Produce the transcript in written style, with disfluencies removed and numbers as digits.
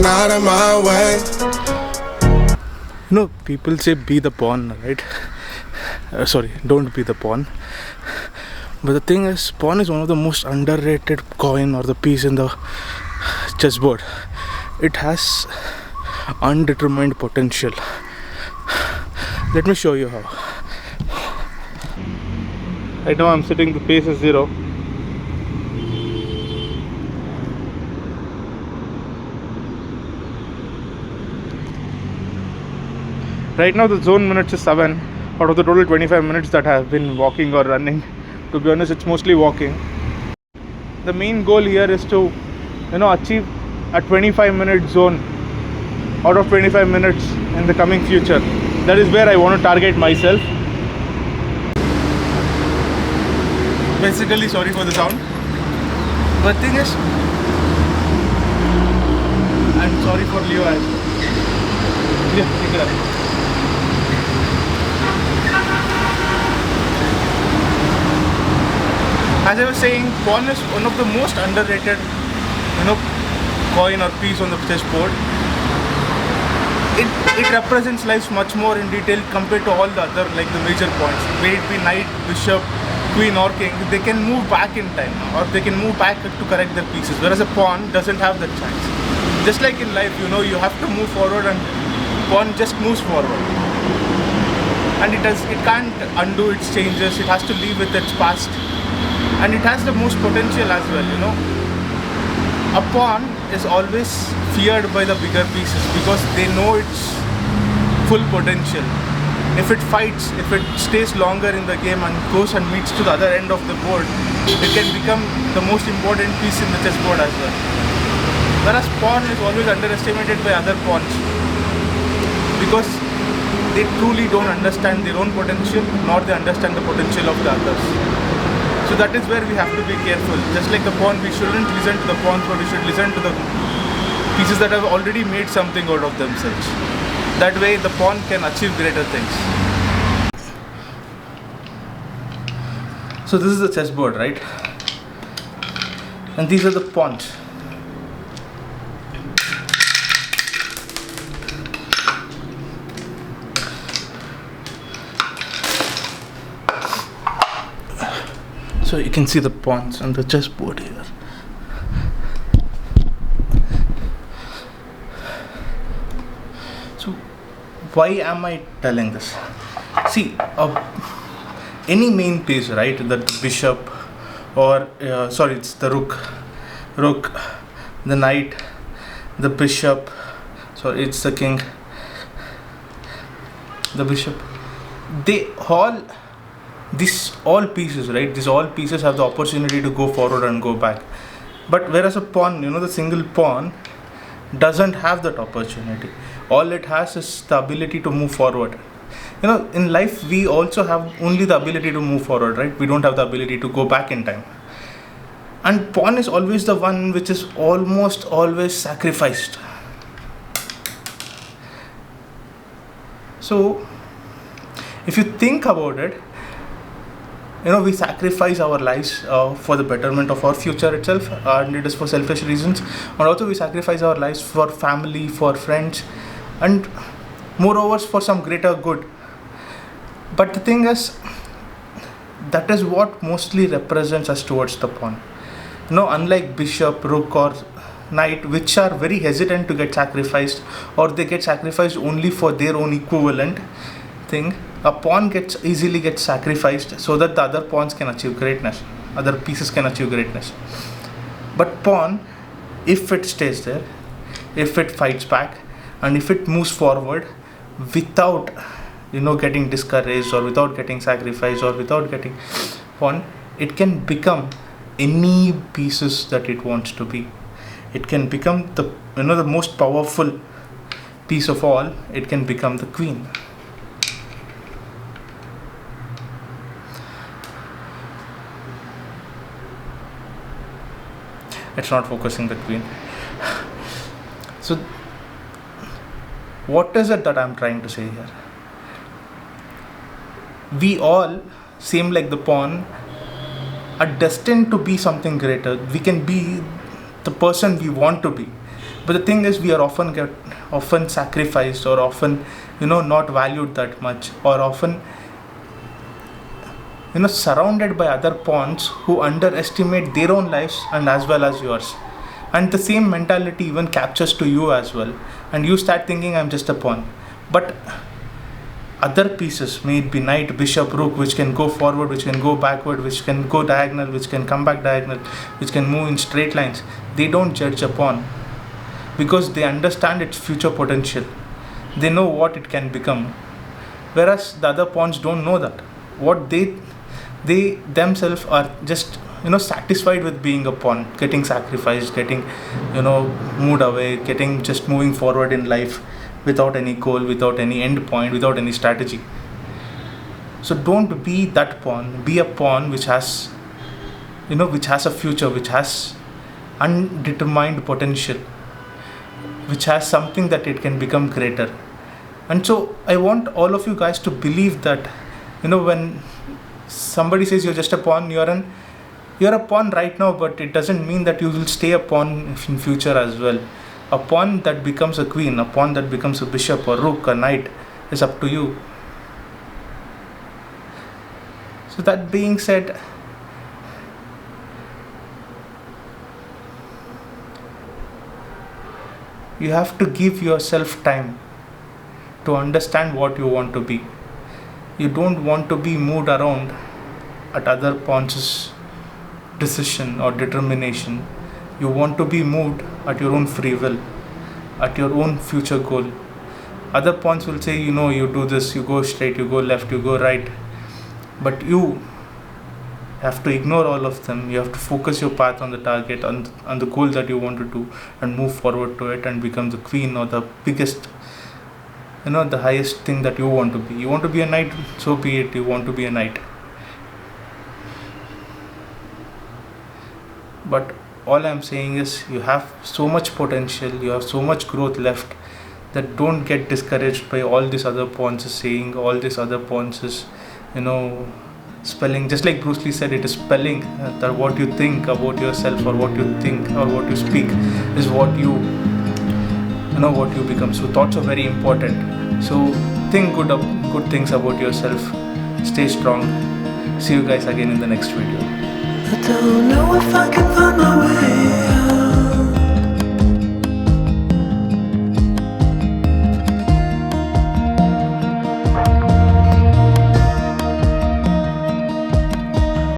out of my way. People say be the pawn, right? Sorry, don't be the pawn. But the thing is, pawn is one of the most underrated coin or the piece in the chessboard. It has undetermined potential. Let me show you how. Right now I'm setting the pace as 0. Right now the zone minutes is 7 out of the total 25 minutes that I have been walking or running. To be honest, it's mostly walking. The main goal here is to achieve a 25-minute zone out of 25 minutes in the coming future. That is where I want to target myself. Basically, sorry for the sound. But the thing is, I'm sorry for Leo as well. Yeah, take it up. As I was saying, pawn is one of the most underrated, coin or piece on the chessboard. It represents life much more in detail compared to all the other, like the major points. May it be knight, bishop, queen or king, they can move back in time or they can move back to correct their pieces. Whereas a pawn doesn't have that chance. Just like in life, you have to move forward and pawn just moves forward. And it can't undo its changes. It has to live with its past. And it has the most potential as well, A pawn is always feared by the bigger pieces because they know its full potential. If it fights, if it stays longer in the game and goes and meets to the other end of the board, it can become the most important piece in the chessboard as well. Whereas pawn is always underestimated by other pawns because they truly don't understand their own potential, nor they understand the potential of the others. So that is where we have to be careful. Just like the pawn, we shouldn't listen to the pawns, but we should listen to the pieces that have already made something out of themselves. That way the pawn can achieve greater things. So this is the chessboard, right? And these are the pawns. So you can see the pawns on the chessboard here. So why am I telling this? See, any main piece, right? The bishop or it's the rook, the knight, the bishop, it's the king, the bishop. These all pieces, right? These all pieces have the opportunity to go forward and go back. But whereas a pawn, the single pawn doesn't have that opportunity. All it has is the ability to move forward. In life, we also have only the ability to move forward, right? We don't have the ability to go back in time. And pawn is always the one which is almost always sacrificed. So, if you think about it, we sacrifice our lives for the betterment of our future itself, and it is for selfish reasons. And also we sacrifice our lives for family, for friends, and moreover for some greater good. But the thing is, that is what mostly represents us towards the pawn. Unlike bishop, rook or knight, which are very hesitant to get sacrificed, or they get sacrificed only for their own equivalent thing, a pawn easily gets sacrificed so that the other pawns can achieve greatness, other pieces can achieve greatness. But pawn, if it stays there, if it fights back, and if it moves forward without getting discouraged or without getting sacrificed or without getting pawn, it can become any pieces that it wants to be. It can become the most powerful piece of all. It can become the queen. It's not focusing the queen. So what is it that I'm trying to say here? We all, same like the pawn, are destined to be something greater. We can be the person we want to be. But the thing is, we are often sacrificed, or often, not valued that much, or often, surrounded by other pawns who underestimate their own lives and as well as yours. And the same mentality even captures to you as well, and you start thinking, I'm just a pawn. But other pieces, may it be knight, bishop, rook, which can go forward, which can go backward, which can go diagonal, which can come back diagonal, which can move in straight lines, they don't judge a pawn, because they understand its future potential. They know what it can become, whereas the other pawns don't know that. What they themselves are just, satisfied with being a pawn, getting sacrificed, getting, moved away, getting just moving forward in life without any goal, without any end point, without any strategy. So don't be that pawn. Be a pawn which has, which has a future, which has undetermined potential, which has something that it can become greater. And so I want all of you guys to believe that, when somebody says you're just a pawn, you're a pawn right now, but it doesn't mean that you will stay a pawn in future as well. A pawn that becomes a queen, a pawn that becomes a bishop, a rook, a knight, is up to you. So that being said, you have to give yourself time to understand what you want to be. You don't want to be moved around at other pawns' decision or determination. You want to be moved at your own free will, at your own future goal. Other pawns will say, you do this, you go straight, you go left, you go right. But you have to ignore all of them. You have to focus your path on the target, on the goal that you want to do, and move forward to it and become the queen or the biggest, the highest thing that you want to be. You want to be a knight, so be it. You want to be a knight. But all I'm saying is, you have so much potential, you have so much growth left, that don't get discouraged by all these other pawns saying, all these other pawns is, spelling. Just like Bruce Lee said, it is spelling that what you think about yourself, or what you think or what you speak is what you become. So thoughts are very important. So think good things about yourself. Stay strong. See you guys again in the next video. I don't know if I can find my way